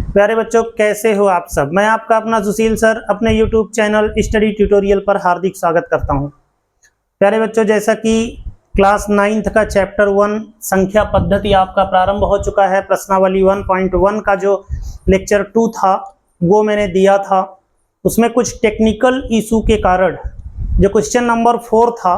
प्यारे बच्चों, कैसे हो आप सब। मैं आपका अपना सुशील सर अपने YouTube चैनल स्टडी ट्यूटोरियल पर हार्दिक स्वागत करता हूं। प्यारे बच्चों, जैसा कि क्लास 9th का चैप्टर 1 संख्या पद्धति आपका प्रारंभ हो चुका है। प्रश्नावली 1.1 का जो लेक्चर 2 था वो मैंने दिया था। उसमें कुछ टेक्निकल इशू के कारण जो क्वेश्चन नंबर 4 था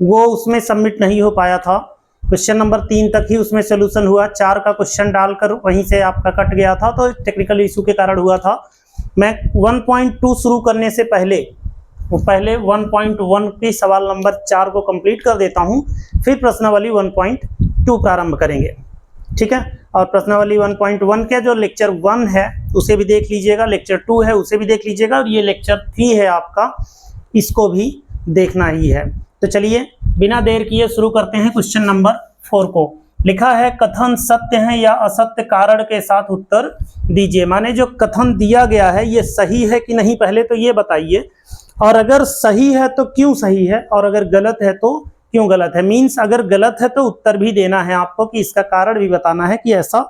वो उसमें सबमिट नहीं हो पाया था। क्वेश्चन नंबर 3 तक ही उसमें सोल्यूशन हुआ। 4 का क्वेश्चन डालकर वहीं से आपका कट गया था, तो टेक्निकल इशू के कारण हुआ था। मैं 1.2 शुरू करने से पहले 1.1 के सवाल नंबर 4 को कंप्लीट कर देता हूं, फिर प्रश्नावली 1.2 प्रारंभ करेंगे। ठीक है। और प्रश्नावली 1.1 के जो लेक्चर 1 है उसे भी देख लीजिएगा, लेक्चर 2 है उसे भी देख लीजिएगा, और ये लेक्चर 3 है आपका, इसको भी देखना ही है। तो चलिए बिना देर किए शुरू करते हैं। क्वेश्चन नंबर 4 को लिखा है, कथन सत्य है या असत्य, कारण के साथ उत्तर दीजिए। माने जो कथन दिया गया है ये सही है कि नहीं, पहले तो ये बताइए, और अगर सही है तो क्यों सही है, और अगर गलत है तो क्यों गलत है। मीन्स अगर गलत है तो उत्तर भी देना है आपको कि इसका कारण भी बताना है कि ऐसा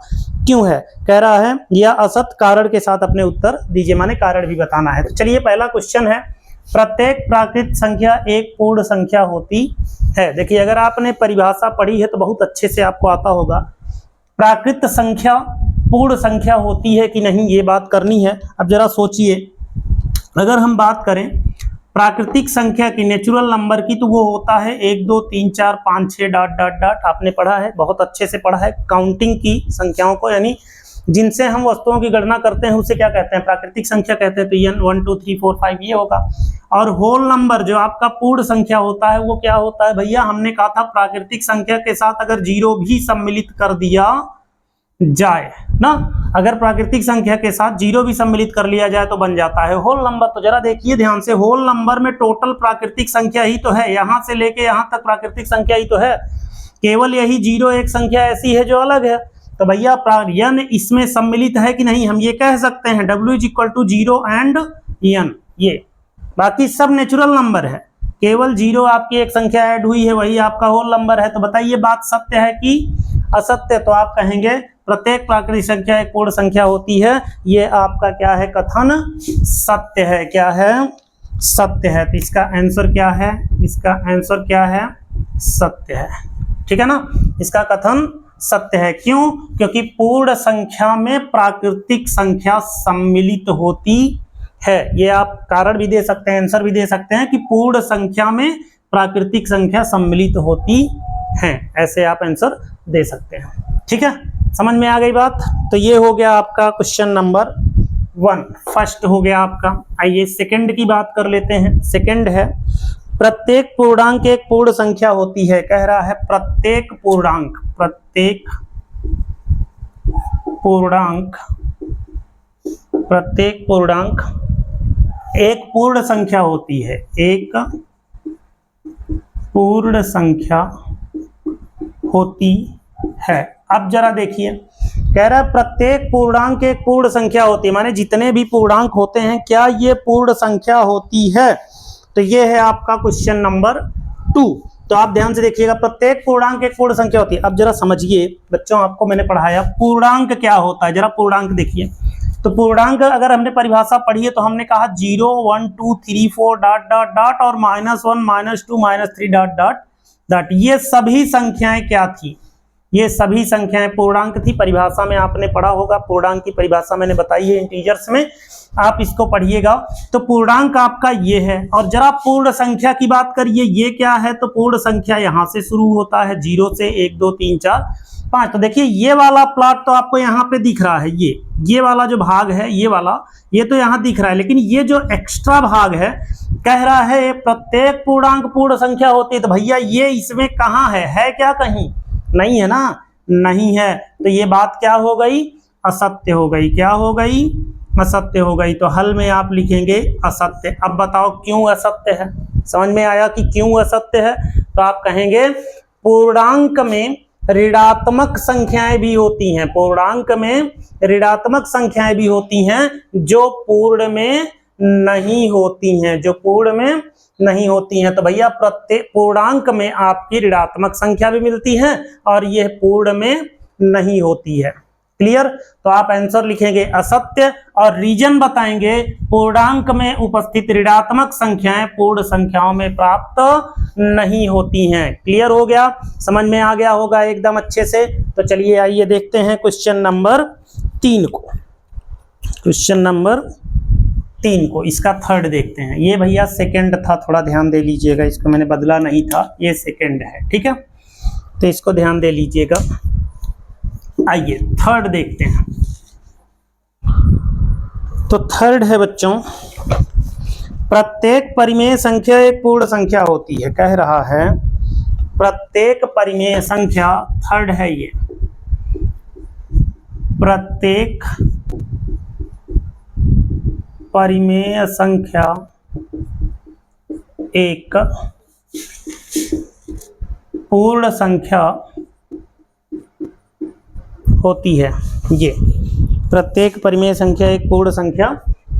क्यों है। कह रहा है या असत्य, कारण के साथ अपने उत्तर दीजिए, माने कारण भी बताना है। तो चलिए पहला क्वेश्चन है, प्रत्येक प्राकृत संख्या एक पूर्ण संख्या होती है। देखिए अगर आपने परिभाषा पढ़ी है तो बहुत अच्छे से आपको आता होगा। प्राकृत संख्या पूर्ण संख्या होती है कि नहीं, ये बात करनी है। अब जरा सोचिए, अगर हम बात करें प्राकृतिक संख्या की, नेचुरल नंबर की, तो वो होता है 1 2 3 4 5 6 डॉट डॉट डॉट। आपने पढ़ा है, बहुत अच्छे से पढ़ा है। काउंटिंग की संख्याओं को, यानी जिनसे हम वस्तुओं की गणना करते हैं उसे क्या कहते हैं, प्राकृतिक संख्या कहते हैं। तो 1 2 3 4 5 ये होगा। और होल नंबर जो आपका पूर्ण संख्या होता है वो क्या होता है भैया, हमने कहा था प्राकृतिक संख्या के साथ अगर 0 भी सम्मिलित कर दिया जाए ना, अगर प्राकृतिक संख्या के साथ 0 भी सम्मिलित कर लिया जाए तो बन जाता है होल नंबर। तो जरा देखिए ध्यान से, होल नंबर में टोटल प्राकृतिक संख्या ही तो है, यहां से लेके यहां तक प्राकृतिक संख्या ही तो है। केवल यही 0 एक संख्या ऐसी है जो अलग है। तो भैया n इसमें सम्मिलित है कि नहीं, हम ये कह सकते हैं W = 0 एंड n। ये बाकी सब नेचुरल नंबर है, केवल 0 आपकी एक संख्या ऐड हुई है, वही आपका होल नंबर है। तो बताइए बात सत्य है कि असत्य। तो आप कहेंगे प्रत्येक प्राकृतिक संख्या एक पूर्ण संख्या होती है। ये आपका क्या है, कथन सत्य है। क्या है, सत्य है। तो इसका आंसर क्या है, इसका आंसर क्या है, सत्य है। ठीक है ना, इसका कथन सत्य है। क्यों? क्योंकि पूर्ण संख्या में प्राकृतिक संख्या सम्मिलित होती है। ये आप कारण भी दे सकते हैं, आंसर भी दे सकते हैं कि पूर्ण संख्या में प्राकृतिक संख्या सम्मिलित होती है, ऐसे आप आंसर दे सकते हैं। ठीक है, समझ में आ गई बात। तो ये हो गया आपका क्वेश्चन नंबर 1, फर्स्ट हो गया आपका। आइए सेकंड की बात कर लेते हैं। सेकंड है, प्रत्येक पूर्णांक एक पूर्ण संख्या होती है। कह रहा है प्रत्येक पूर्णांक एक पूर्ण संख्या होती है, एक पूर्ण संख्या होती है। अब जरा देखिए, कह रहा है प्रत्येक पूर्णांक एक पूर्ण संख्या होती है, माने जितने भी पूर्णांक होते हैं क्या ये पूर्ण संख्या होती है। तो ये है आपका क्वेश्चन नंबर 2। तो आप ध्यान से देखिएगा, प्रत्येक पूर्णांक एक पूर्ण संख्या होती है। अब जरा समझिए बच्चों, आपको मैंने पढ़ाया पूर्णांक क्या होता है, जरा पूर्णांक देखिए। तो पूर्णांक अगर हमने परिभाषा पढ़ी है तो हमने कहा 0 1 2 3 4 डॉट डॉट डॉट और -1 -2 -3 डॉट डॉट डॉट। ये सभी संख्याएं क्या थी, ये सभी संख्याएं पूर्णांक थी। परिभाषा में आपने पढ़ा होगा, पूर्णांक की परिभाषा मैंने बताई है इंटीजर्स में, आप इसको पढ़िएगा। तो पूर्णांक आपका ये है। और जरा पूर्ण संख्या की बात करिए, ये क्या है, तो पूर्ण संख्या यहां से शुरू होता है 0 से 1 2 3 4 5। तो देखिए ये वाला प्लॉट तो आपको यहाँ पे दिख रहा है, ये वाला जो भाग है, ये वाला, ये तो यहाँ दिख रहा है, लेकिन ये जो एक्स्ट्रा भाग है, कह रहा है प्रत्येक पूर्णांक पूर्ण संख्या होती है। तो भैया ये इसमें कहाँ है क्या, कहीं नहीं है ना, नहीं है। तो ये बात क्या हो गई, असत्य हो गई। क्या हो गई, असत्य हो गई। तो हल में आप लिखेंगे असत्य। अब बताओ क्यों असत्य है, समझ में आया कि क्यों असत्य है। तो आप कहेंगे पूर्णांक में ऋणात्मक संख्याएं भी होती हैं, पूर्णांक में ऋणात्मक संख्याएं भी होती हैं जो पूर्ण में नहीं होती हैं, जो पूर्ण में नहीं होती हैं। तो भैया प्रत्येक पूर्णांक में आपकी ऋणात्मक संख्या भी मिलती है और यह पूर्ण में नहीं होती है। क्लियर। तो आप आंसर लिखेंगे असत्य और रीजन बताएंगे पूर्णांक में उपस्थित ऋणात्मक संख्याएं पूर्ण संख्याओं में प्राप्त नहीं होती हैं। क्लियर हो गया, समझ में आ गया होगा एकदम अच्छे से। तो चलिए आइए देखते हैं क्वेश्चन नंबर 3 को। क्वेश्चन नंबर 3 को, इसका थर्ड देखते हैं। ये भैया सेकंड था, थोड़ा ध्यान दे लीजिएगा, इसको मैंने बदला नहीं था, ये सेकंड है, ठीक है, तो इसको ध्यान दे लीजिएगा। आइए थर्ड देखते हैं। तो थर्ड है बच्चों, प्रत्येक परिमेय संख्या एक पूर्ण संख्या होती है। कह रहा है प्रत्येक परिमेय संख्या, थर्ड है ये, प्रत्येक परिमेय संख्या एक पूर्ण संख्या होती है। ये प्रत्येक परिमेय संख्या एक पूर्ण संख्या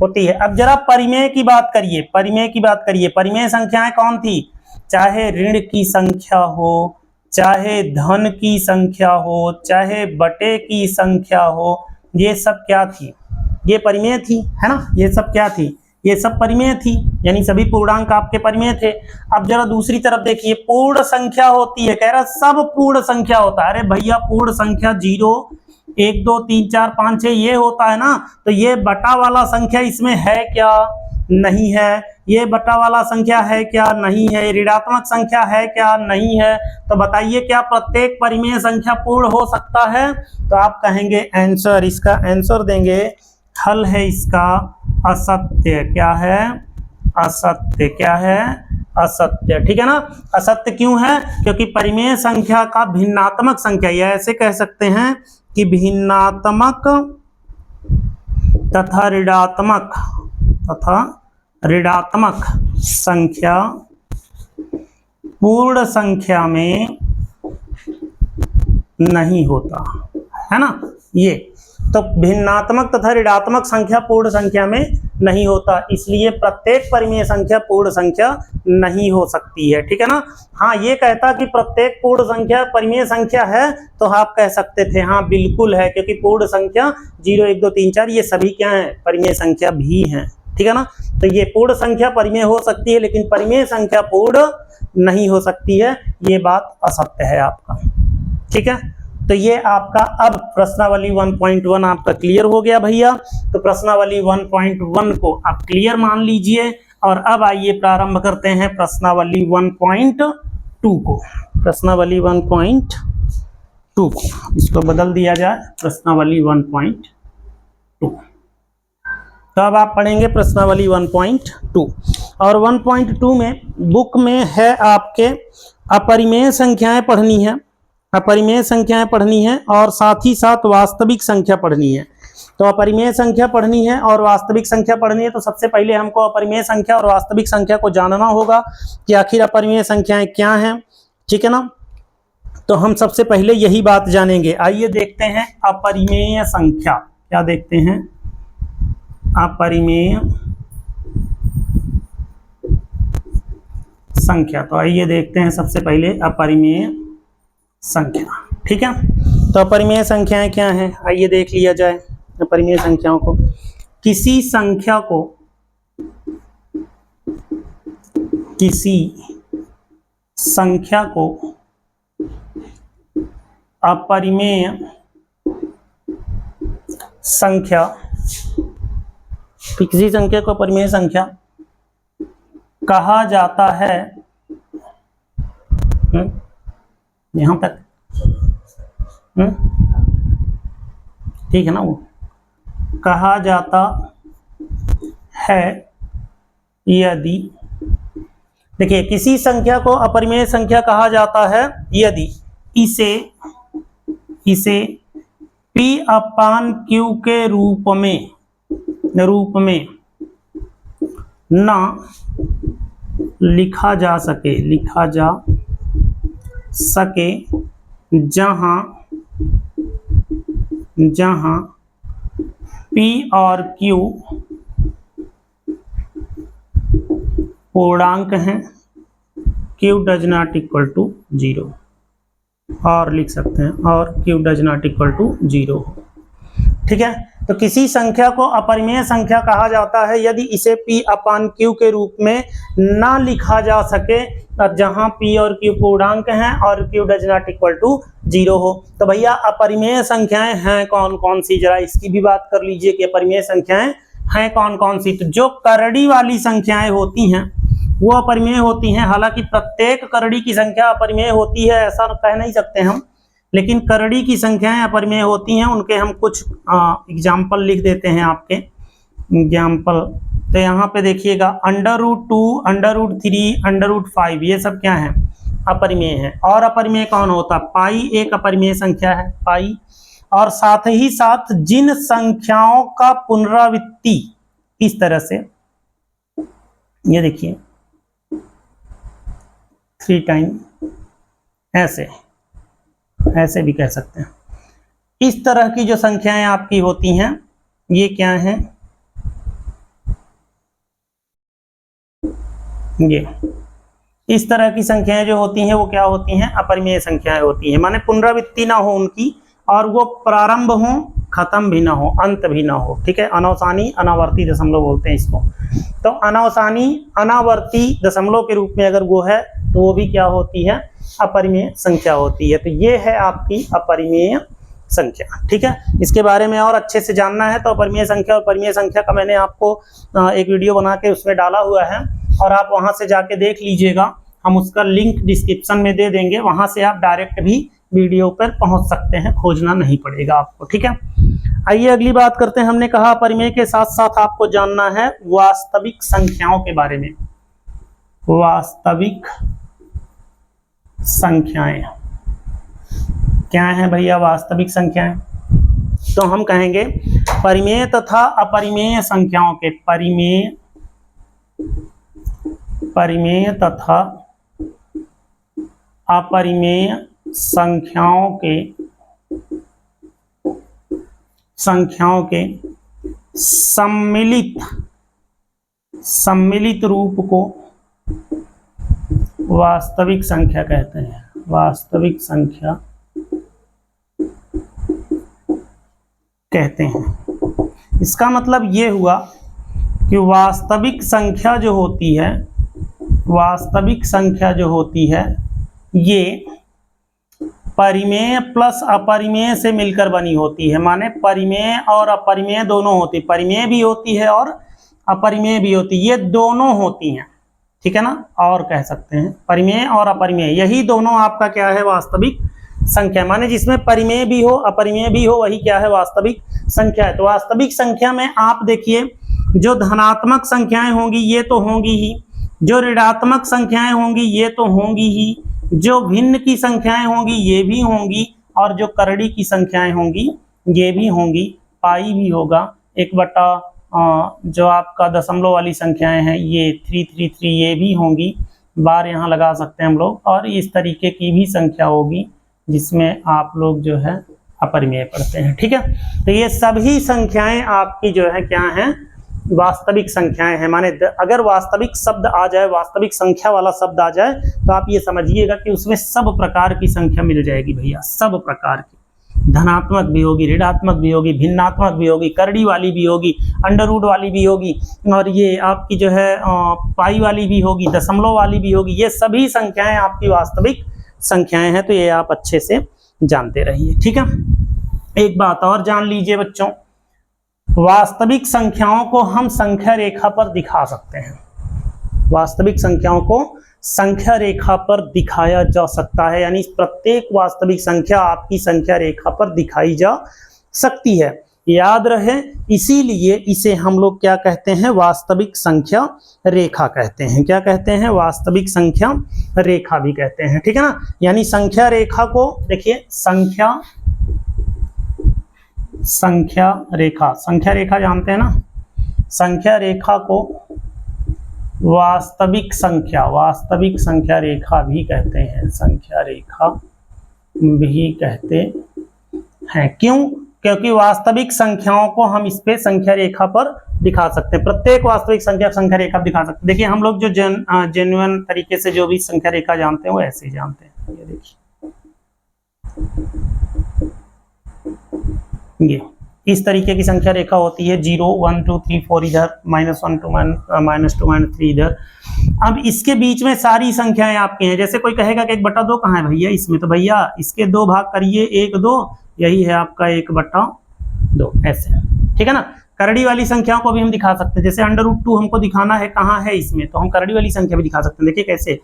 होती है। अब जरा परिमेय की बात करिए, परिमेय की बात करिए। परिमेय संख्याएं कौन थी? चाहे ऋण की संख्या हो, चाहे धन की संख्या हो, चाहे बटे की संख्या हो, ये सब क्या थी? ये परिमेय थी, है ना। ये सब क्या थी? ये सब परिमेय थी, यानी सभी पूर्णांक आपके परिमेय थे। अब जरा दूसरी तरफ देखिए, पूर्ण संख्या होती है, कह रहा सब पूर्ण संख्या होता है। अरे भैया पूर्ण संख्या 0 1 2 3 4 5 6 ये होता है ना, तो ये बटा वाला संख्या इसमें है क्या? नहीं है। ये बटा वाला संख्या है क्या? नहीं है। ऋणात्मक संख्या है क्या? नहीं है। तो बताइए क्या प्रत्येक परिमेय संख्या पूर्ण हो सकता है? तो आप कहेंगे आंसर, इसका आंसर देंगे, हल है इसका असत्य। क्या है? असत्य। क्या है? असत्य, ठीक है ना। असत्य क्यों है? क्योंकि परिमेय संख्या का भिन्नात्मक संख्या, या ऐसे कह सकते हैं कि भिन्नात्मक तथा ऋणात्मक संख्या पूर्ण संख्या में नहीं होता, है ना। ये तो भिन्नात्मक तथा ऋणात्मक संख्या पूर्ण संख्या में नहीं होता, इसलिए प्रत्येक परिमेय संख्या पूर्ण संख्या नहीं हो सकती है, ठीक है ना। हाँ, ये कहता कि प्रत्येक पूर्ण संख्या परिमेय संख्या है, तो आप कह सकते थे हाँ बिल्कुल है, क्योंकि पूर्ण संख्या 0 1 2 3 4 ये सभी क्या है? परिमेय संख्या भी हैं, ठीक है ना। तो ये पूर्ण संख्या परिमेय हो सकती है, लेकिन परिमेय संख्या पूर्ण नहीं हो सकती है, ये बात असत्य है आपका, ठीक है। तो ये आपका अब प्रश्नावली 1.1 आपका क्लियर हो गया भैया। तो प्रश्नावली 1.1 को आप क्लियर मान लीजिए, और अब आइए प्रारंभ करते हैं प्रश्नावली 1.2 को। प्रश्नावली 1.2 को इसको बदल दिया जाए, प्रश्नावली 1.2। तो अब आप पढ़ेंगे प्रश्नावली 1.2, और 1.2 में बुक में है आपके अपरिमेय संख्याएं पढ़नी है, अपरिमेय संख्याएं पढ़नी है, और साथ ही साथ वास्तविक संख्या पढ़नी है। तो अपरिमेय संख्या पढ़नी है और वास्तविक संख्या पढ़नी है, तो सबसे पहले हमको अपरिमेय संख्या और वास्तविक संख्या को जानना होगा कि आखिर अपरिमेय संख्याएं क्या हैं, ठीक है ना। तो हम सबसे पहले यही बात जानेंगे। आइए देखते हैं अपरिमेय संख्या, क्या देखते हैं? अपरिमेय संख्या। तो आइए देखते हैं सबसे पहले अपरिमेय संख्या, ठीक है। तो अपरिमेय संख्याएं क्या हैं, आइए देख लिया जाए अपरिमेय संख्याओं को। किसी संख्या को अपरिमेय संख्या, किसी संख्या को अपरिमेय संख्या कहा जाता है, यहां तक ठीक है ना। वो कहा जाता है यदि, देखिए किसी संख्या को अपरिमेय संख्या कहा जाता है यदि इसे P/Q के रूप में ना लिखा जा सके, जहां P और Q पूर्णांक हैं, Q does not equal to 0, और लिख सकते हैं और Q does not equal to 0। ठीक है। तो किसी संख्या को अपरिमेय संख्या कहा जाता है यदि इसे p/q के रूप में ना लिखा जा सके, जहां p और q पूर्णांक हैं और q does not equal to 0 हो। तो भैया अपरिमेय संख्याएं हैं कौन कौन सी, जरा इसकी भी बात कर लीजिए कि अपरिमेय संख्याएं हैं कौन कौन सी। तो जो करड़ी वाली संख्याएं होती हैं वो अपरिमेय होती हैं। हालांकि प्रत्येक करड़ी की संख्या अपरिमेय होती है ऐसा कह नहीं सकते हम, लेकिन करड़ी की संख्याएं अपरिमेय होती हैं। उनके हम कुछ एग्जाम्पल लिख देते हैं आपके एग्जाम्पल। तो यहाँ पे देखिएगा √2, √3, √5 ये सब क्या है, अपरिमेय है। और अपरिमेय कौन होता है, पाई एक अपरिमेय संख्या है, पाई। और साथ ही साथ जिन संख्याओं का पुनरावृत्ति इस तरह से, ये देखिए 3 टाइम, ऐसे भी कह सकते हैं। इस तरह की जो संख्याएं आपकी होती हैं ये क्या हैं, ये इस तरह की संख्याएं जो होती हैं वो क्या होती हैं, अपरिमेय संख्याएं होती हैं। माने पुनरावृत्ति ना हो उनकी, और वो प्रारंभ हो खत्म भी ना हो, अंत भी ना हो। ठीक है, अनवसानी अनावर्ती दशमलव बोलते हैं इसको। तो अनवसानी अनावर्ती दशमलव के रूप में अगर वो है तो वो भी क्या होती है, अपरिमेय संख्या होती है। तो ये है आपकी अपरिमेय संख्या। ठीक है, इसके बारे में और अच्छे से जानना है तो अपरिमेय संख्या और परिमेय संख्या का मैंने आपको एक वीडियो बना के उसमें डाला हुआ है, और आप वहां से जाके देख लीजिएगा। हम उसका लिंक डिस्क्रिप्शन में दे देंगे, वहां से आप डायरेक्ट भी वीडियो पर पहुंच सकते हैं, खोजना नहीं पड़ेगा आपको। ठीक है, आइए अगली बात करते हैं। हमने कहा अपरिमेय के साथ साथ आपको जानना है वास्तविक संख्याओं के बारे में। वास्तविक संख्याएं क्या है भैया, वास्तविक संख्याएं? तो हम कहेंगे परिमेय तथा अपरिमेय संख्याओं के, परिमेय तथा अपरिमेय संख्याओं के सम्मिलित रूप को वास्तविक संख्या कहते हैं। वास्तविक संख्या कहते हैं। इसका मतलब ये हुआ कि वास्तविक संख्या जो होती है, वास्तविक संख्या जो होती है ये परिमेय प्लस अपरिमेय से मिलकर बनी होती है। माने परिमेय और अपरिमेय दोनों होती, परिमेय भी होती है और अपरिमेय भी होती है, ये दोनों होती हैं। ठीक है ना, और कह सकते हैं परिमेय और अपरिमेय, यही दोनों आपका क्या है, वास्तविक संख्या। माने जिसमें परिमेय भी हो अपरिमेय भी हो वही क्या है, वास्तविक संख्या है। तो वास्तविक संख्या में आप देखिए जो धनात्मक संख्याएं होंगी ये तो होंगी ही, जो ऋणात्मक संख्याएं होंगी ये तो होंगी ही, जो भिन्न की संख्याएं होंगी ये भी होंगी, और जो करड़ी की संख्याएं होंगी ये भी होंगी। पाई भी होगा, 1/, जो आपका दशमलव वाली संख्याएं हैं ये 333 ये भी होंगी, बार यहाँ लगा सकते हैं हम लोग। और इस तरीके की भी संख्या होगी जिसमें आप लोग जो है अपरिमेय पढ़ते हैं। ठीक है, तो ये सभी संख्याएं आपकी जो है क्या हैं, वास्तविक संख्याएं हैं। माने अगर वास्तविक शब्द आ जाए, वास्तविक संख्या वाला शब्द आ जाए तो आप ये समझिएगा कि उसमें सब प्रकार की संख्या मिल जाएगी भैया, सब प्रकार की। धनात्मक भी होगी, ऋणात्मक भी होगी, भिन्नात्मक भी होगी, करड़ी वाली भी होगी, अंडरवुड वाली भी होगी, और ये आपकी जो है पाई वाली भी होगी, दशमलव वाली भी होगी। ये सभी संख्याएं आपकी वास्तविक संख्याएं हैं। तो ये आप अच्छे से जानते रहिए। ठीक है, एक बात और जान लीजिए बच्चों, वास्तविक संख्याओं को हम संख्या रेखा पर दिखा सकते हैं। वास्तविक संख्याओं को संख्या रेखा पर दिखाया जा सकता है, यानी प्रत्येक वास्तविक संख्या आपकी संख्या रेखा पर दिखाई जा सकती है। याद रहे, इसीलिए इसे हम लोग क्या कहते हैं, वास्तविक संख्या रेखा कहते हैं। क्या कहते हैं, वास्तविक संख्या रेखा भी कहते हैं। ठीक है ना, यानी संख्या रेखा को देखिए, संख्या रेखा जानते हैं ना, संख्या रेखा को वास्तविक संख्या रेखा भी कहते हैं, संख्या रेखा भी कहते हैं। क्यों? क्योंकि वास्तविक संख्याओं को हम इस पे संख्या रेखा पर दिखा सकते हैं। प्रत्येक वास्तविक संख्या रेखा दिखा सकते हैं। देखिए हम लोग जो जेन्युइन तरीके से जो भी संख्या रेखा जानते हैं वो ऐसे ही जानते हैं। ये देखिए, इस तरीके की संख्या रेखा होती है, 0 1 2 3 4 इधर, -1 2 -3 इधर। अब इसके बीच में सारी संख्याएं आपकी हैं। जैसे कोई कहेगा कि 1/2 कहाँ है भैया इसमें, तो भैया इसके 2 भाग करिए, 1 2, यही है आपका 1/2, ऐसे, ठीक है ना। करड़ी वाली संख्याओं को भी हम दिखा सकते हैं, जैसे √2 हमको दिखाना है कहाँ है इसमें, तो हम करड़ी वाली संख्या भी दिखा सकते हैं। देखिए कैसे,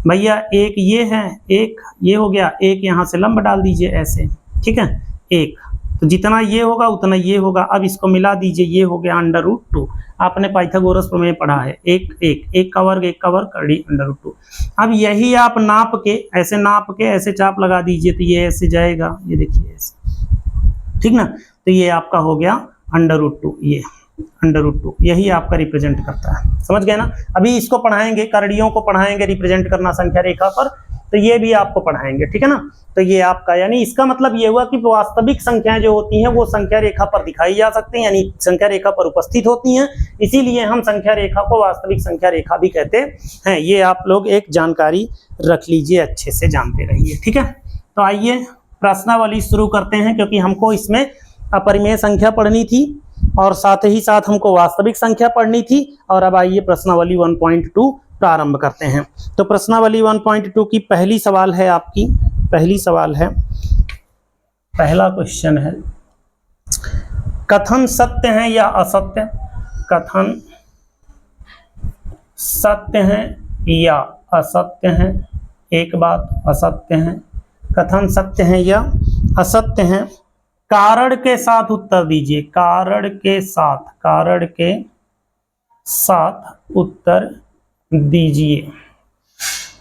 भैया एक ये है, एक ये हो गया, एक यहाँ से लंब डाल दीजिए ऐसे, ठीक है, एक, तो जितना ये होगा उतना ये होगा। अब इसको मिला दीजिए, ये हो गया √2। आपने पाइथागोरस प्रमेय पढ़ा है, एक का वर्ग करड़ी √2। अब यही आप नाप के ऐसे चाप लगा दीजिए, तो ये ऐसे जाएगा, ये देखिए ऐसे, ठीक ना। तो ये आपका हो गया √2, ये √2 यही आपका रिप्रेजेंट करता है, समझ गए ना। अभी इसको पढ़ाएंगे, करड़ियों को पढ़ाएंगे रिप्रेजेंट करना संख्या रेखा पर, तो ये भी आपको पढ़ाएंगे, ठीक है ना। तो ये आपका, यानी इसका मतलब ये हुआ कि वास्तविक संख्याएं जो होती हैं वो संख्या रेखा पर दिखाई जा सकती हैं, यानी संख्या रेखा पर उपस्थित होती हैं, इसीलिए हम संख्या रेखा को वास्तविक संख्या रेखा भी कहते हैं। ये आप लोग एक जानकारी रख लीजिए, अच्छे से जानते रहिए, ठीक है। तो आइए प्रश्नावली शुरू करते हैं, क्योंकि हमको इसमें अपरिमेय संख्या पढ़नी थी और साथ ही साथ हमको वास्तविक संख्या पढ़नी थी। और अब आइए प्रश्नावली 1.2 प्रारंभ करते हैं। तो प्रश्नावली 1.2 की पहली सवाल है आपकी, पहला क्वेश्चन है, कथन सत्य है या असत्य, कथन सत्य है या असत्य है, एक बात असत्य है, कथन सत्य है या असत्य है, कारण के साथ उत्तर दीजिए, कारण के साथ उत्तर दीजिए,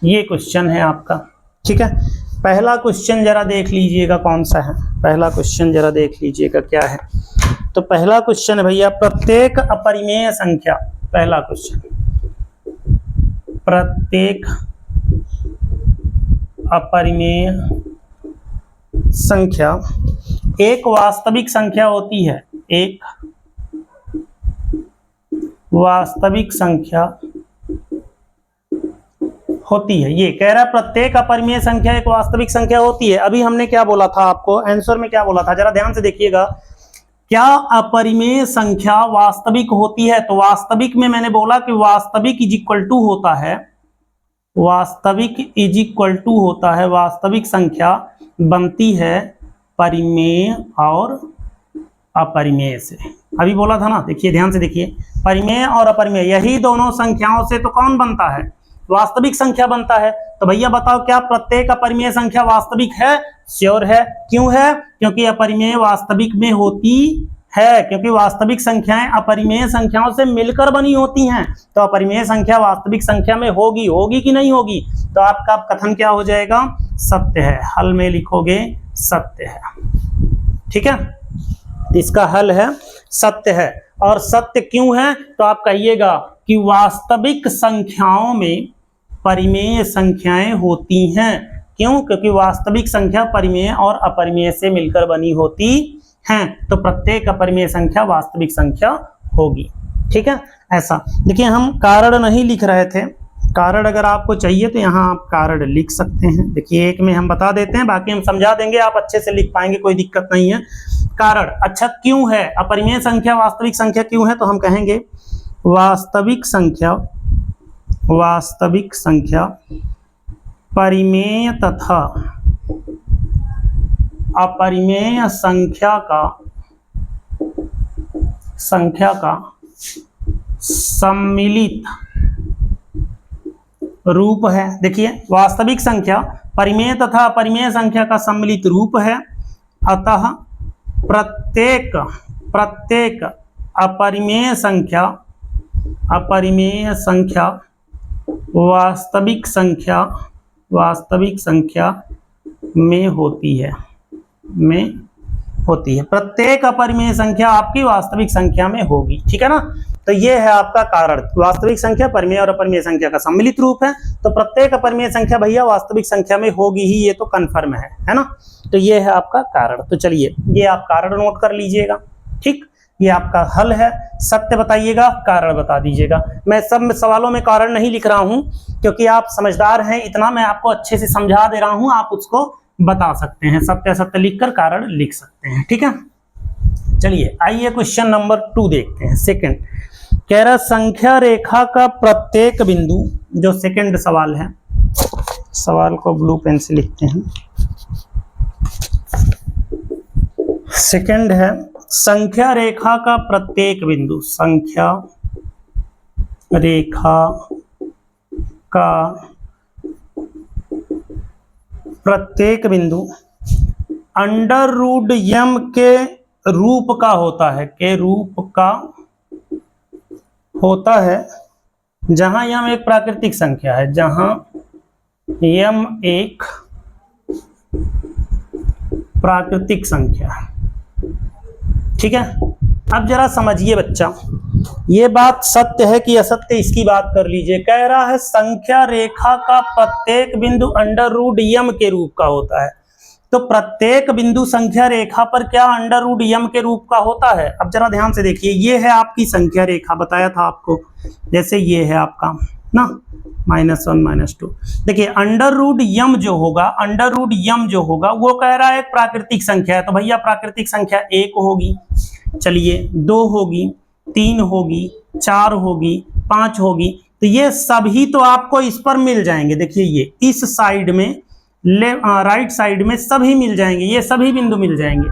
ये क्वेश्चन है आपका, ठीक है। पहला क्वेश्चन जरा देख लीजिएगा कौन सा है, पहला क्वेश्चन जरा देख लीजिएगा क्या है। तो पहला क्वेश्चन है भैया, प्रत्येक अपरिमेय संख्या, पहला क्वेश्चन, प्रत्येक अपरिमेय संख्या एक वास्तविक संख्या होती है, एक वास्तविक संख्या होती है। ये कह रहा है प्रत्येक अपरिमेय संख्या एक वास्तविक संख्या होती है। अभी हमने क्या बोला था, आपको आंसर में क्या बोला था, जरा ध्यान से देखिएगा। क्या अपरिमेय संख्या वास्तविक होती है? तो वास्तविक में मैंने बोला कि वास्तविक इज इक्वल टू होता है, वास्तविक इज इक्वल टू होता है, वास्तविक संख्या बनती है परिमेय और अपरिमेय से। अभी बोला था ना, देखिए ध्यान से देखिए, परिमेय और अपरिमेय यही दोनों संख्याओं से तो कौन बनता है, वास्तविक संख्या बनता है। तो भैया बताओ क्या प्रत्येक अपरिमेय संख्या वास्तविक है? श्योर है। क्यों है? क्योंकि अपरिमेय वास्तविक में होती है, क्योंकि वास्तविक संख्याएं अपरिमेय संख्याओं से मिलकर बनी होती हैं। तो अपरिमेय संख्या वास्तविक संख्या में होगी, होगी कि नहीं होगी? तो आपका कथन क्या हो जाएगा? सत्य है। हल में लिखोगे सत्य है, ठीक है, इसका हल है सत्य है। और सत्य क्यों है? तो आप कहिएगा कि वास्तविक संख्याओं में परिमेय संख्याएं होती हैं। क्यों? क्योंकि वास्तविक संख्या परिमेय और अपरिमेय से मिलकर बनी होती हैं, तो प्रत्येक अपरिमेय संख्या वास्तविक संख्या होगी, ठीक है। ऐसा देखिए, हम कारण नहीं लिख रहे थे, कारण अगर आपको चाहिए तो यहाँ आप कारण लिख सकते हैं। देखिए एक में हम बता देते हैं, बाकी हम समझा देंगे, आप अच्छे से लिख पाएंगे, कोई दिक्कत नहीं है। कारण, अच्छा क्यों है अपरिमेय संख्या वास्तविक संख्या क्यों है? तो हम कहेंगे वास्तविक संख्या परिमेय तथा अपरिमेय संख्या का सम्मिलित रूप है। देखिए वास्तविक संख्या परिमेय तथा अपरिमेय संख्या का सम्मिलित रूप है, अतः प्रत्येक अपरिमेय संख्या वास्तविक संख्या में होती है, प्रत्येक अपरिमेय संख्या आपकी वास्तविक संख्या में होगी, ठीक है ना। तो ये है आपका कारण, वास्तविक संख्या परिमेय और अपरिमेय संख्या का सम्मिलित रूप है, तो प्रत्येक अपरिमेय संख्या भैया वास्तविक संख्या में होगी ही, ये तो कन्फर्म है ना। तो ये है आपका कारण। तो चलिए ये आप कारण नोट कर लीजिएगा, ठीक। ये आपका हल है, सत्य बताइएगा, कारण बता दीजिएगा। मैं सब सवालों में कारण नहीं लिख रहा हूं, क्योंकि आप समझदार हैं, इतना मैं आपको अच्छे से समझा दे रहा हूं, आप उसको बता सकते हैं, सत्य सत्य लिखकर कारण लिख सकते हैं, ठीक है। चलिए आइए क्वेश्चन नंबर 2 देखते हैं। सेकंड कह रहा संख्या रेखा का प्रत्येक बिंदु, जो सेकंड सवाल है, सवाल को ब्लू पेन से लिखते हैं। सेकंड है संख्या रेखा का प्रत्येक बिंदु, संख्या रेखा का प्रत्येक बिंदु अंडर रूट यम के रूप का होता है, के रूप का होता है, जहां यम एक प्राकृतिक संख्या है, जहां यम एक प्राकृतिक संख्या है। ठीक है, अब जरा समझिए बच्चा, ये बात सत्य है कि असत्य, इसकी बात कर लीजिए। कह रहा है संख्या रेखा का प्रत्येक बिंदु अंडर रूट यम के रूप का होता है, तो प्रत्येक बिंदु संख्या रेखा पर क्या अंडर रूट यम के रूप का होता है। अब जरा ध्यान से देखिए, ये है आपकी संख्या रेखा, बताया था आपको, जैसे ये है आपका ना -1 -2। देखिए अंडर रूट यम जो होगा, अंडर रूट यम जो होगा वो कह रहा है एक प्राकृतिक संख्या है, तो भैया प्राकृतिक संख्या 1 होगी, चलिए 2 होगी, 3 होगी, 4 होगी, 5 होगी, तो ये सभी तो आपको इस पर मिल जाएंगे। देखिए ये इस साइड में राइट साइड में सभी मिल जाएंगे, ये सभी बिंदु मिल जाएंगे।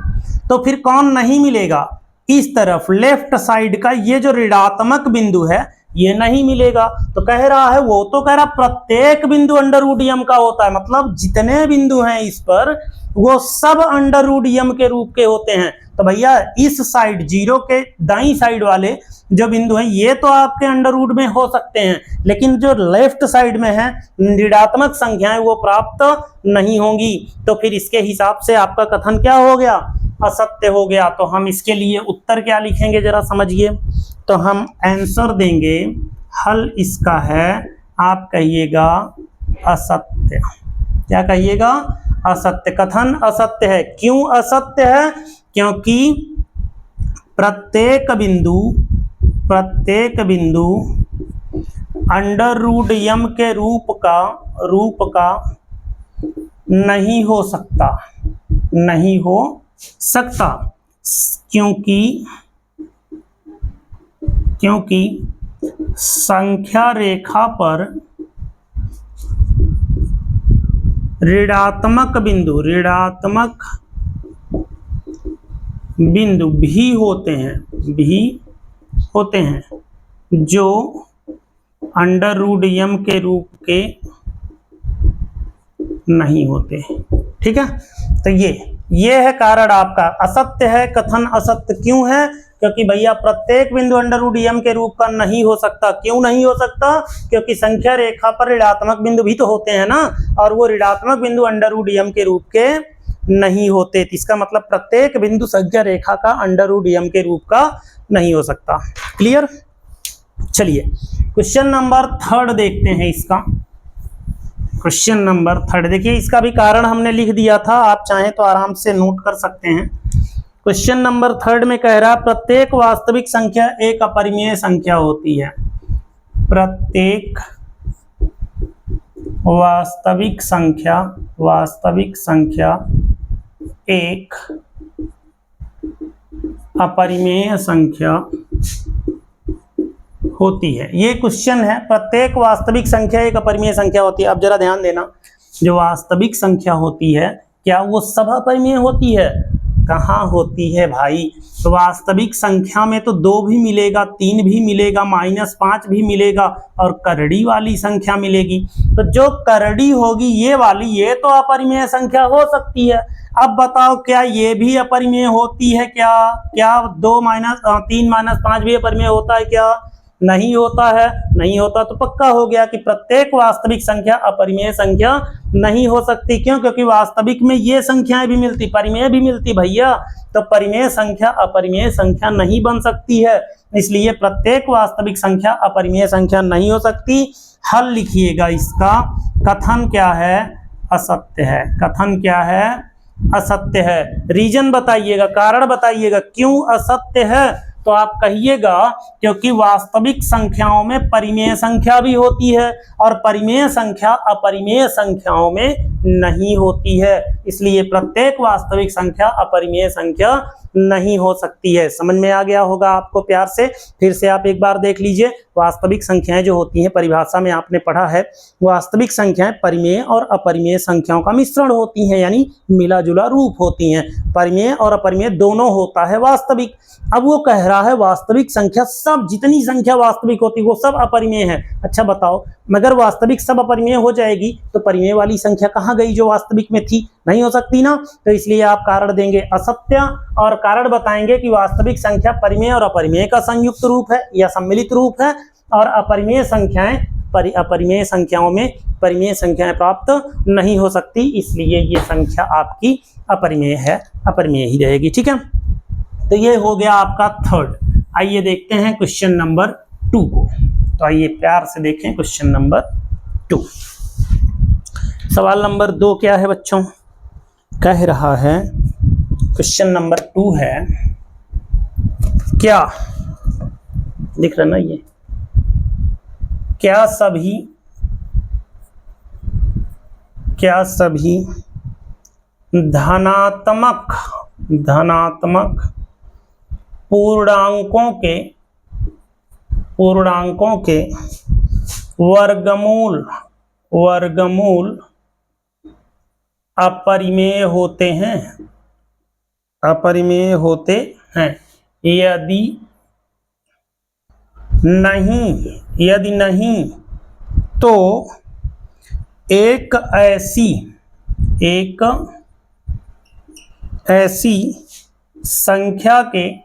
तो फिर कौन नहीं मिलेगा, इस तरफ लेफ्ट साइड का ये जो ऋणात्मक बिंदु है ये नहीं मिलेगा। तो कह रहा है, वो तो कह रहा प्रत्येक बिंदु अंडर रूट यम का होता है, मतलब जितने बिंदु हैं इस पर वो सब अंडर रूट यम के रूप के होते हैं। तो भैया इस साइड 0 के दाईं साइड वाले जो बिंदु हैं ये तो आपके अंडर रूट में हो सकते हैं, लेकिन जो लेफ्ट साइड में है ऋणात्मक संख्याएं वो प्राप्त नहीं होंगी। तो फिर इसके हिसाब से आपका कथन क्या हो गया, असत्य हो गया। तो हम इसके लिए उत्तर क्या लिखेंगे जरा समझिए, तो हम आंसर देंगे, हल इसका है, आप कहिएगा असत्य। क्या कहिएगा, असत्य। कथन असत्य है। क्यों असत्य है, क्योंकि प्रत्येक बिंदु अंडर रूट यम के रूप का नहीं हो सकता, नहीं हो सकता, क्योंकि संख्या रेखा पर ऋणात्मक बिंदु भी होते हैं जो अंडर रूट यम के रूप के नहीं होते। ठीक है, तो ये है कारण आपका असत्य है। कथन असत्य क्यों है, क्योंकि भैया प्रत्येक बिंदु अंडर रूट यम के रूप का नहीं हो सकता। क्यों नहीं हो सकता, क्योंकि संख्या रेखा पर ऋणात्मक बिंदु भी तो होते हैं ना, और वो ऋणात्मक बिंदु अंडर रूट यम के रूप के नहीं होते। इसका मतलब प्रत्येक बिंदु संख्या रेखा का अंडर रूट यम के रूप का नहीं हो सकता। क्लियर। चलिए क्वेश्चन नंबर 3 देखते हैं इसका। क्वेश्चन नंबर 3 देखिए, इसका भी कारण हमने लिख दिया था, आप चाहें तो आराम से नोट कर सकते हैं। क्वेश्चन नंबर 3 में कह रहा प्रत्येक वास्तविक संख्या एक अपरिमेय संख्या होती है। प्रत्येक वास्तविक संख्या एक अपरिमेय संख्या होती है। ये क्वेश्चन है, प्रत्येक वास्तविक संख्या एक अपरिमेय संख्या होती है। अब जरा ध्यान देना, जो वास्तविक संख्या होती है क्या वो सब अपरिमेय होती है? कहाँ होती है भाई। तो वास्तविक संख्या में तो 2 भी मिलेगा, 3 भी मिलेगा, -5 भी मिलेगा और करड़ी वाली संख्या मिलेगी। तो जो करड़ी होगी ये वाली, ये तो अपरिमेय संख्या हो सकती है। अब बताओ क्या ये भी अपरिमेय होती है क्या? क्या 3 - 5 भी अपरिमेय होता है क्या? नहीं होता है। नहीं होता तो पक्का हो गया कि प्रत्येक वास्तविक संख्या अपरिमेय संख्या नहीं हो सकती। क्यों? क्योंकि वास्तविक में ये संख्याएं भी मिलती, परिमेय भी मिलती भैया। तो परिमेय संख्या अपरिमेय संख्या नहीं बन सकती है, इसलिए प्रत्येक वास्तविक संख्या अपरिमेय संख्या नहीं हो सकती। हल लिखिएगा इसका। कथन क्या है? असत्य है। कथन क्या है? असत्य है। रीजन बताइएगा, कारण बताइएगा क्यों असत्य है। तो आप कहिएगा क्योंकि वास्तविक संख्याओं में परिमेय संख्या भी होती है और परिमेय संख्या अपरिमेय संख्याओं में नहीं होती है, इसलिए प्रत्येक वास्तविक संख्या अपरिमेय संख्या नहीं हो सकती है। समझ में आ गया होगा आपको प्यार से। फिर से आप एक बार देख लीजिए, वास्तविक संख्याएं जो होती हैं, परिभाषा में आपने पढ़ा है, वास्तविक संख्याएं परिमेय और अपरिमेय संख्याओं का मिश्रण होती हैं, यानी मिला जुला रूप होती हैं। परिमेय और अपरिमेय दोनों होता है वास्तविक। अब वो कह रहा है वास्तविक संख्या सब, जितनी संख्या वास्तविक होती है वो सब अपरिमेय है। अच्छा बताओ, मगर वास्तविक सब अपरिमेय हो जाएगी तो परिमेय वाली संख्या कहाँ गई जो वास्तविक में थी? नहीं हो सकती ना। तो इसलिए आप कारण देंगे असत्य और कारण बताएंगे कि वास्तविक संख्या परिमेय और अपरिमेय का संयुक्त रूप है या सम्मिलित रूप है, और अपरिमेय संख्याएं अपरिमेय संख्याओं में परिमेय संख्याएं प्राप्त नहीं हो सकती, इसलिए ये संख्या आपकी अपरिमेय है, अपरिमेय ही रहेगी। ठीक है, तो ये हो गया आपका थर्ड। आइए देखते हैं क्वेश्चन नंबर 2 को। तो आइए प्यार से देखें क्वेश्चन नंबर 2। सवाल नंबर 2 क्या है बच्चों? कह रहा है, क्वेश्चन नंबर 2 है, क्या दिख रहा ना ये, क्या सभी धनात्मक पूर्णांकों के वर्गमूल अपरिमेय होते हैं? यदि नहीं तो एक ऐसी संख्या के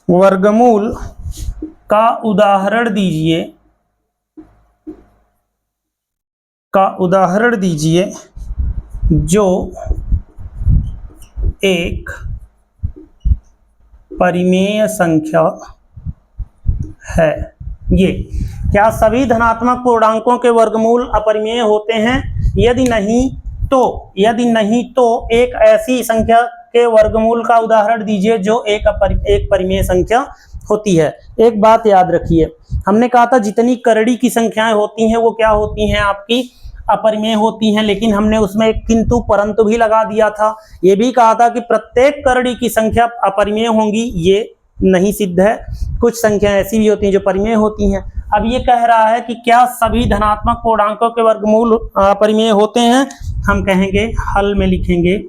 वर्गमूल का उदाहरण दीजिए जो एक परिमेय संख्या है। ये क्या सभी धनात्मक पूर्णांकों के वर्गमूल अपरिमेय होते हैं? यदि नहीं तो एक ऐसी संख्या के वर्गमूल का उदाहरण दीजिए जो एक परिमेय संख्या होती है। एक बात याद रखिए, हमने कहा था जितनी करड़ी की संख्याएं होती हैं वो क्या होती हैं? आपकी अपरिमेय होती हैं, लेकिन हमने उसमें एक किंतु परंतु भी लगा दिया था। ये भी कहा था कि प्रत्येक करड़ी की संख्या अपरिमेय होंगी, ये नहीं सिद्ध है। कुछ संख्याएं ऐसी भी होती हैं जो परिमेय होती हैं। अब ये कह रहा है कि क्या सभी धनात्मक पूर्णांकों के वर्गमूल अपरिमेय होते हैं? हम कहेंगे, हल में लिखेंगे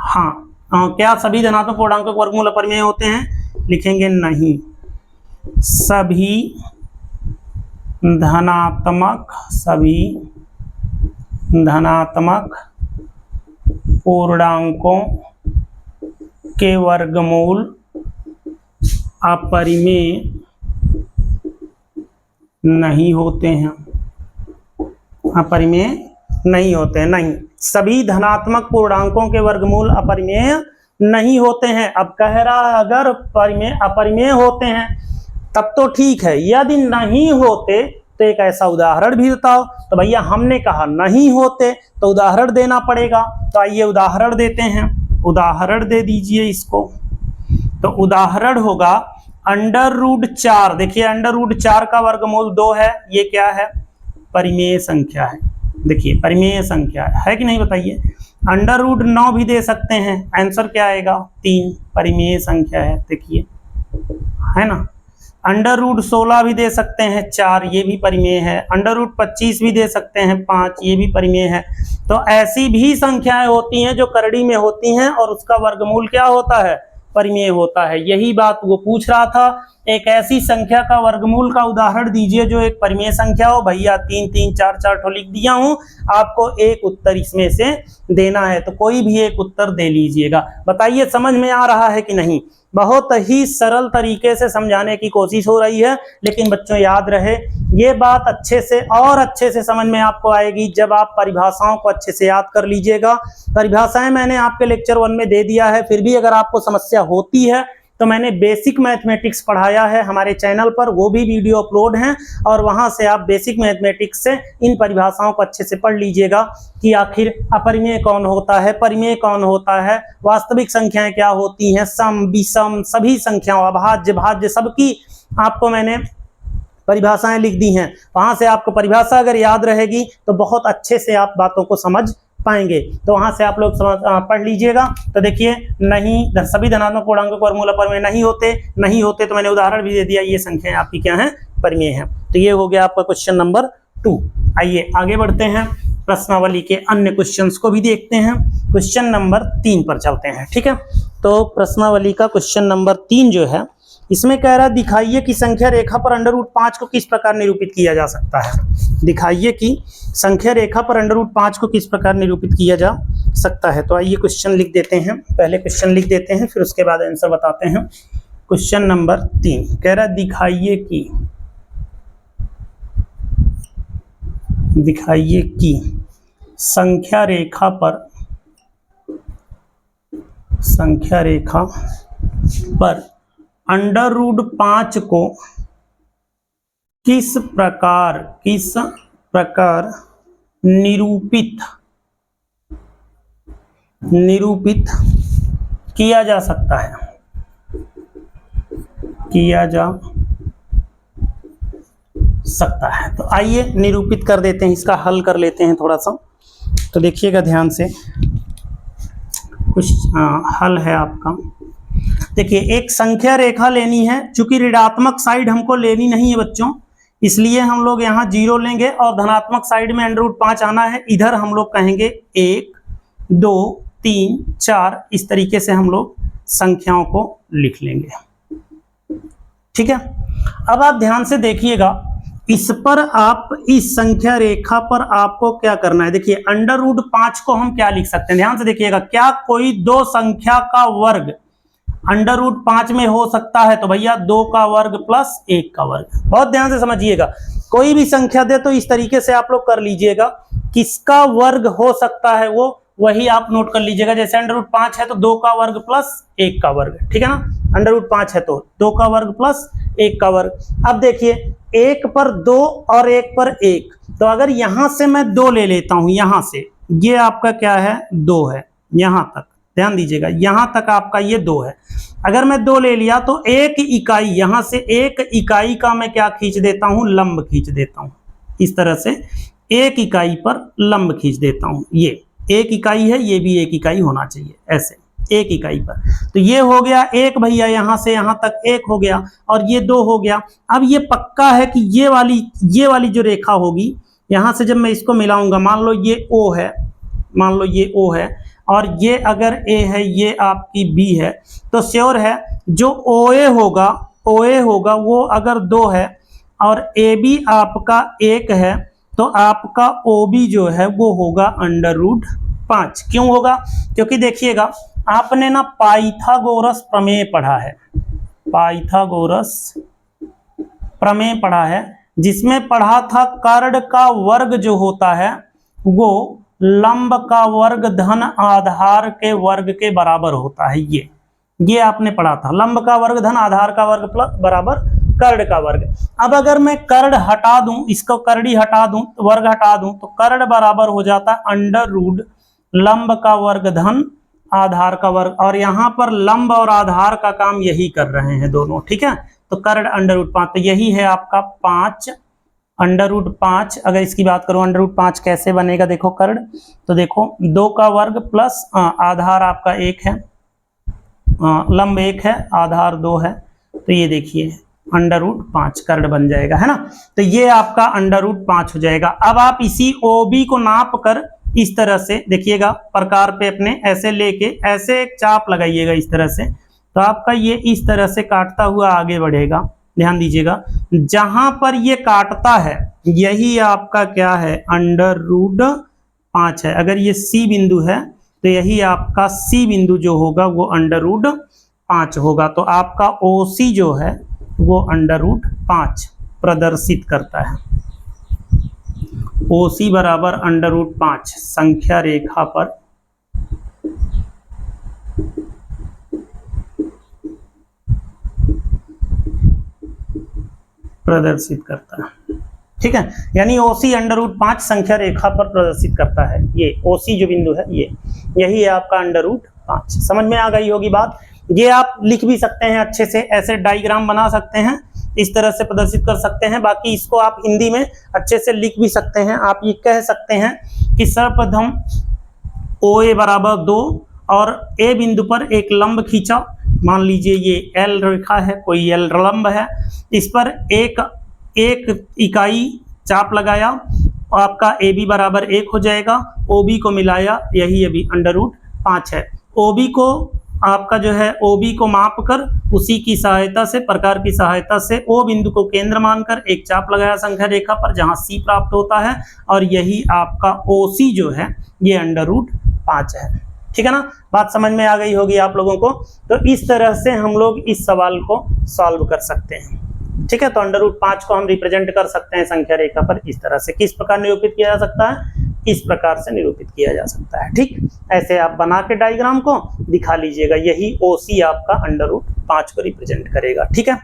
हाँ। क्या सभी धनात्मक पूर्णांकों के वर्गमूल अपरिमेय होते हैं? लिखेंगे नहीं, सभी धनात्मक पूर्णांकों के वर्गमूल अपरिमेय नहीं होते हैं। नहीं, सभी धनात्मक पूर्णांकों के वर्गमूल अपरिमेय नहीं होते हैं। अब कह रहा है अगर अपरिमेय होते हैं तब तो ठीक है, यदि नहीं होते तो एक ऐसा उदाहरण भी बताओ। तो भैया हमने कहा नहीं होते तो उदाहरण देना पड़ेगा। तो आइए उदाहरण देते हैं, उदाहरण दे दीजिए इसको। तो उदाहरण होगा √4। देखिए √4 का वर्गमूल 2 है, ये क्या है? परिमेय संख्या है। देखिए परिमेय संख्या है कि नहीं बताइए। √9 भी दे सकते हैं, आंसर क्या आएगा? 3, परिमेय संख्या है, देखिए है ना। √16 भी दे सकते हैं, 4, ये भी परिमेय है। √25 भी दे सकते हैं, 5, ये भी परिमेय है। तो ऐसी भी संख्याएं होती हैं जो करड़ी में होती हैं और उसका वर्गमूल क्या होता है? परिमेय होता है। यही बात वो पूछ रहा था, एक ऐसी संख्या का वर्गमूल का उदाहरण दीजिए जो एक परिमेय संख्या हो। भैया 3 3 4 4 लिख दिया हूं, आपको एक उत्तर इसमें से देना है, तो कोई भी एक उत्तर दे लीजिएगा। बताइए समझ में आ रहा है कि नहीं? बहुत ही सरल तरीके से समझाने की कोशिश हो रही है, लेकिन बच्चों याद रहे ये बात अच्छे से समझ में आपको आएगी जब आप परिभाषाओं को अच्छे से याद कर लीजिएगा। परिभाषाएं मैंने आपके लेक्चर 1 में दे दिया है, फिर भी अगर आपको समस्या होती है तो मैंने बेसिक मैथमेटिक्स पढ़ाया है हमारे चैनल पर, वो भी वीडियो अपलोड हैं और वहां से आप बेसिक मैथमेटिक्स से इन परिभाषाओं को अच्छे से पढ़ लीजिएगा कि आखिर अपरिमेय कौन होता है, परिमेय कौन होता है, वास्तविक संख्याएं क्या होती हैं, सम विषम सभी संख्याओं, अभाज्य भाज्य सबकी आपको मैंने परिभाषाएं लिख दी हैं। वहां से आपको परिभाषा अगर याद रहेगी तो बहुत अच्छे से आप बातों को समझ पाएंगे। तो वहां से आप लोग पढ़ लीजिएगा। तो देखिए नहीं, सभी धनात्मक पूर्णांकों के वर्गमूल अपरिमेय नहीं होते तो मैंने उदाहरण भी दे दिया, ये संख्याएं आपकी क्या है, परिमेय है। तो ये हो गया आपका क्वेश्चन नंबर 2। आइए आगे बढ़ते हैं, प्रश्नावली के अन्य क्वेश्चंस को भी देखते हैं। क्वेश्चन नंबर 3 पर चलते हैं। ठीक है, तो प्रश्नावली का क्वेश्चन नंबर 3 जो है, इसमें कह रहा है दिखाइए कि संख्या रेखा पर √5 को किस प्रकार निरूपित किया जा सकता है। दिखाइए कि संख्या रेखा पर √5 को किस प्रकार निरूपित किया जा सकता है। तो आइए क्वेश्चन लिख देते हैं, पहले क्वेश्चन लिख देते हैं, फिर उसके बाद आंसर बताते हैं। क्वेश्चन नंबर 3 कह रहा है दिखाइए कि संख्या रेखा पर √5 को किस प्रकार निरूपित किया जा सकता है, तो आइए निरूपित कर देते हैं, इसका हल कर लेते हैं थोड़ा सा। तो देखिएगा ध्यान से, कुछ हल है आपका। देखिए एक संख्या रेखा लेनी है, चूंकि ऋणात्मक साइड हमको लेनी नहीं है बच्चों, इसलिए हम लोग यहाँ 0 लेंगे और धनात्मक साइड में √5 आना है। इधर हम लोग कहेंगे 1 2 3 4, इस तरीके से हम लोग संख्याओं को लिख लेंगे। ठीक है, अब आप ध्यान से देखिएगा, इस पर आप इस संख्या रेखा पर आपको क्या करना है। देखिए √5 को हम क्या लिख सकते हैं, ध्यान से देखिएगा, क्या कोई दो संख्या का वर्ग √5 में हो सकता है? तो भैया 2 का वर्ग प्लस 1 का वर्ग। बहुत ध्यान से समझिएगा, कोई भी संख्या दे तो इस तरीके से आप लोग कर लीजिएगा, किसका वर्ग हो सकता है वो वही आप नोट कर लीजिएगा। जैसे √5 है तो 2 का वर्ग प्लस 1 का वर्ग, ठीक है ना। √5 है तो 2 का वर्ग प्लस 1 का वर्ग। अब देखिए 1 पर 2 और 1 पर 1, तो अगर यहां से मैं 2 ले लेता हूं, यहां से ये आपका क्या है, 2 है, यहां तक ध्यान दीजिएगा, यहां तक आपका ये 2 है। अगर मैं 2 ले लिया तो 1 इकाई, यहां से 1 इकाई का मैं क्या खींच देता हूं, लंब खींच देता हूं। इस तरह से 1 इकाई पर लंब खींच देता हूं। ये 1 इकाई है, ये भी 1 इकाई होना चाहिए, ऐसे 1 इकाई पर। तो ये हो गया 1 भैया, यहां से यहां तक 1 हो गया और ये 2 हो गया। अब ये पक्का है कि ये वाली जो रेखा होगी, यहां से जब मैं इसको मिलाऊंगा, मान लो ये O है, मान लो ये O है और ये अगर A है, ये आपकी B है, तो श्योर है जो OA होगा वो अगर 2 है और AB आपका 1 है, तो आपका OB जो है वो होगा √5। क्यों होगा? क्योंकि देखिएगा आपने ना पाइथागोरस प्रमेय पढ़ा है, पाइथागोरस प्रमेय पढ़ा है, जिसमें पढ़ा था कर्ण का वर्ग जो होता है वो लंब का वर्ग धन आधार के वर्ग के बराबर होता है। ये आपने पढ़ा था, लंब का वर्ग धन आधार का वर्ग प्लस बराबर कर्ण का वर्ग। अब अगर मैं कर्ण हटा दूं, इसको कर्णी हटा दूं, वर्ग हटा दूं, तो कर्ण बराबर हो जाता है √ लंब का वर्ग धन आधार का वर्ग। और यहाँ पर लंब और आधार का काम यही कर रहे हैं दोनों, ठीक है। तो कर्ण √5, तो यही है आपका 5 √5। अगर इसकी बात करूं √5 कैसे बनेगा, देखो कर्ण, तो देखो 2 का वर्ग प्लस आधार आपका 1 है, लंब 1 है, आधार 2 है, तो ये देखिए √5 कर्ण बन जाएगा, है ना। तो ये आपका √5 हो जाएगा। अब आप इसी OB को नाप कर इस तरह से देखिएगा, प्रकार पे अपने ऐसे लेके ऐसे एक चाप लगाइएगा इस तरह से, तो आपका ये इस तरह से काटता हुआ आगे बढ़ेगा। ध्यान दीजिएगा, जहां पर ये काटता है यही आपका क्या है, √5 है। अगर ये C बिंदु है तो यही आपका C बिंदु जो होगा वो √5 होगा। तो आपका OC जो है वो √5 प्रदर्शित करता है। OC बराबर √5 संख्या रेखा पर प्रदर्शित करता है, ठीक है। यानी OC √5 संख्या रेखा पर प्रदर्शित करता है। ये OC जो बिंदु है यही है आपका √5। समझ में आ गई होगी बात। ये आप लिख भी सकते हैं अच्छे से, ऐसे डायग्राम बना सकते हैं, इस तरह से प्रदर्शित कर सकते हैं। बाकी इसको आप हिंदी में अच्छे से लिख भी सकते हैं। आप ये कह सकते हैं कि सर्वप्रथम ओ ए बराबर 2 और ए बिंदु पर एक लंब खींचा, मान लीजिए ये एल रेखा है, कोई एल लंब है, इस पर एक इकाई चाप लगाया, आपका ए बी बराबर 1 हो जाएगा, ओ बी को मिलाया, यही अभी √5 है। ओ बी को आपका जो है ओ बी को माप कर उसी की सहायता से, प्रकार की सहायता से ओ बिंदु को केंद्र मानकर एक चाप लगाया संख्या रेखा पर जहां सी प्राप्त होता है, और यही आपका ओ सी जो है ये √5 है। ठीक है ना, बात समझ में आ गई होगी आप लोगों को। तो इस तरह से हम लोग इस सवाल को सॉल्व कर सकते हैं। ठीक है, तो √5 को हम रिप्रेजेंट कर सकते हैं संख्या रेखा पर इस तरह से। किस प्रकार निरूपित किया जा सकता है? इस प्रकार से निरूपित किया जा सकता है। ठीक, ऐसे आप बना के डायग्राम को दिखा लीजिएगा, यही ओ सी आपका √5 को रिप्रेजेंट करेगा। ठीक है,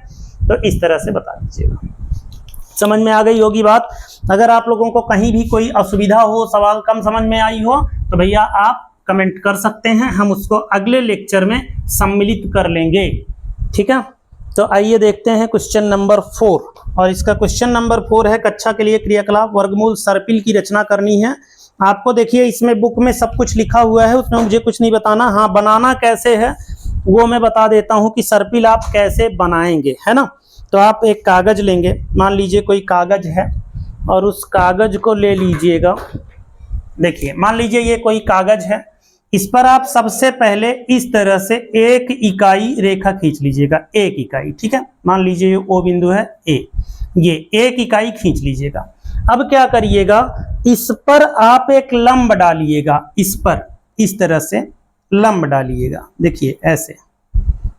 तो इस तरह से बता दीजिएगा। समझ में आ गई होगी बात। अगर आप लोगों को कहीं भी कोई असुविधा हो, सवाल कम समझ में आई हो, तो भैया आप कमेंट कर सकते हैं, हम उसको अगले लेक्चर में सम्मिलित कर लेंगे। ठीक है, तो आइए देखते हैं क्वेश्चन नंबर 4, और इसका क्वेश्चन नंबर 4 है कक्षा के लिए क्रियाकलाप वर्गमूल सर्पिल की रचना करनी है। आपको देखिए इसमें बुक में सब कुछ लिखा हुआ है, उसमें मुझे कुछ नहीं बताना। हाँ, बनाना कैसे है वो मैं बता देता हूँ कि सर्पिल आप कैसे बनाएंगे, है ना। तो आप एक कागज लेंगे, मान लीजिए कोई कागज है, और उस कागज को ले लीजिएगा। देखिए मान लीजिए ये कोई कागज है, इस पर आप सबसे पहले इस तरह से एक इकाई रेखा खींच लीजिएगा, एक इकाई। ठीक है, मान लीजिए ये ओ बिंदु है ए, ये एक इकाई खींच लीजिएगा। अब क्या करिएगा, इस पर आप एक लंब डालिएगा, इस पर इस तरह से लंब डालिएगा। देखिए ऐसे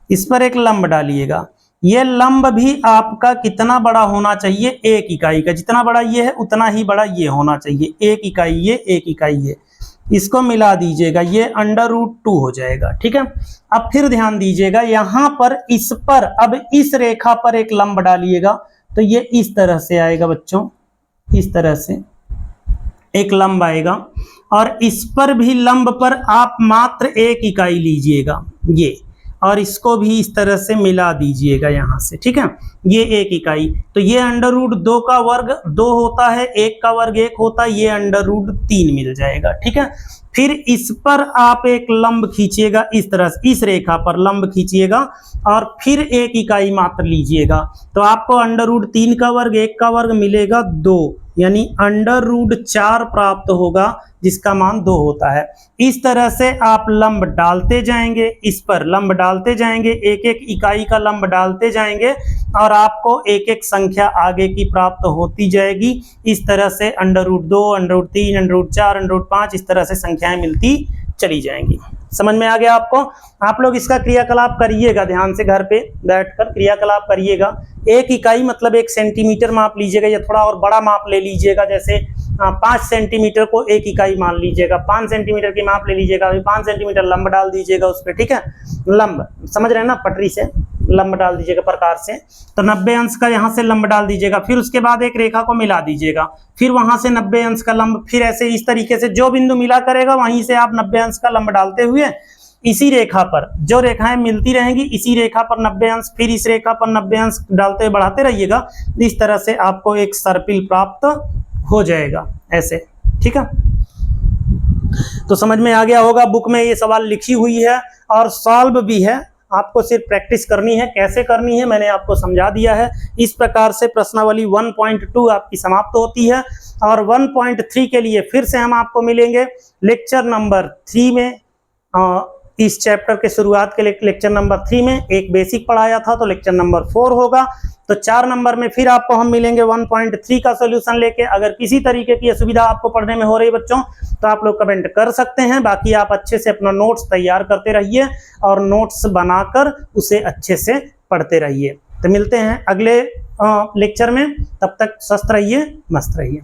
इस पर एक लंब डालिएगा। ये लंब भी आपका कितना बड़ा होना चाहिए? एक इकाई का। जितना बड़ा ये है उतना ही बड़ा ये होना चाहिए। एक इकाई ये, एक इकाई ये, इसको मिला दीजिएगा, ये √2 हो जाएगा। ठीक है, अब फिर ध्यान दीजिएगा, यहां पर इस पर अब इस रेखा पर एक लंब डालिएगा, तो ये इस तरह से आएगा बच्चों, इस तरह से एक लंब आएगा, और इस पर भी लंब पर आप मात्र एक इकाई लीजिएगा ये, और इसको भी इस तरह से मिला दीजिएगा यहां से। ठीक है, ये एक इकाई, तो ये √2 का वर्ग 2 होता है, 1 का वर्ग 1 होता है, ये √3 मिल जाएगा। ठीक है, फिर इस पर आप एक लंब खींचिएगा, इस तरह से इस रेखा पर लंब खींचिएगा, और फिर एक इकाई मात्र लीजिएगा, तो आपको √3 का वर्ग 1 का वर्ग मिलेगा 2, यानी √4 प्राप्त होगा, जिसका मान 2 होता है। इस तरह से आप लंब डालते जाएंगे, इस पर लंब डालते जाएंगे, एक एक इकाई का लंब डालते जाएंगे, और आपको एक एक संख्या आगे की प्राप्त होती जाएगी। इस तरह से √2, √3, √4, √5 इस तरह से संख्याएं मिलती चली जाएंगी। समझ में आ गया आपको? आप लोग इसका क्रियाकलाप करिएगा, ध्यान से घर पे बैठकर क्रियाकलाप करिएगा। एक इकाई मतलब 1 सेंटीमीटर माप लीजिएगा, या थोड़ा और बड़ा माप ले लीजिएगा, जैसे 5 सेंटीमीटर को एक इकाई मान लीजिएगा, 5 सेंटीमीटर की माप ले लीजिएगा, 5 सेंटीमीटर लंब डाल दीजिएगा उस पर। ठीक है, लंब समझ रहे हैं ना, पटरी से लंब डाल दीजिएगा प्रकार से, तो 90 अंश का यहाँ से लंब डाल दीजिएगा, फिर उसके बाद एक रेखा को मिला दीजिएगा, फिर वहां से 90 अंश का लंब, फिर ऐसे इस तरीके से जो बिंदु मिला करेगा वहीं से आप 90 अंश का लंब डालते हुए इसी रेखा पर जो रेखाएं मिलती रहेंगी, इसी रेखा पर 90 अंश, फिर इस रेखा पर 90 अंश डालते हुए बढ़ाते रहिएगा। इस तरह से आपको एक सर्पिल प्राप्त हो जाएगा ऐसे। ठीक है, तो समझ में आ गया होगा। बुक में ये सवाल लिखी हुई है और सॉल्व भी है, आपको सिर्फ प्रैक्टिस करनी है। कैसे करनी है मैंने आपको समझा दिया है। इस प्रकार से प्रश्नावली 1.2 आपकी समाप्त होती है, और 1.3 के लिए फिर से हम आपको मिलेंगे लेक्चर नंबर 3 में। इस चैप्टर के शुरुआत के लेक्चर नंबर 3 में एक बेसिक पढ़ाया था, तो लेक्चर नंबर 4 होगा। तो 4 नंबर में फिर आपको हम मिलेंगे 1.3 का सॉल्यूशन लेके। अगर किसी तरीके की असुविधा आपको पढ़ने में हो रही बच्चों, तो आप लोग कमेंट कर सकते हैं। बाकी आप अच्छे से अपना नोट्स तैयार करते रहिए और नोट्स बनाकर उसे अच्छे से पढ़ते रहिए। तो मिलते हैं अगले लेक्चर में, तब तक स्वस्थ रहिए, मस्त रहिए।